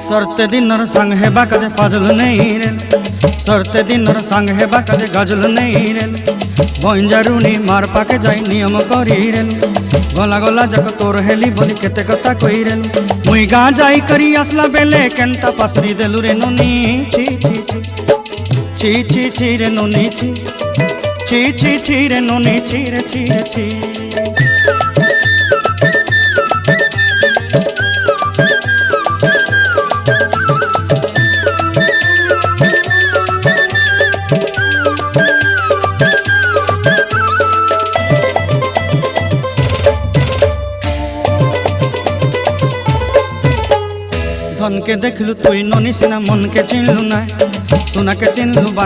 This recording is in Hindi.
सरते दिनर संग हेबा काजे फाजल नहीं रे, सरते दिनर संग हेबा काजे गजल नहीं रे। बंजारुनी मार पाके जाई नियम करी रे, गला गला जक तोर हेली बोली केते कथा कई रे। मुई गाँ जाई करी आसला बेले केंता पासरी देलु रे नुनी। ची ची ची ची ची ची रे नुनी ची ची ची ची रे नुनी ची रे ची रे ची। धन के देखलु तुई ननी सिना मन के चिन्हलु ना, सोना के चिन्हलु।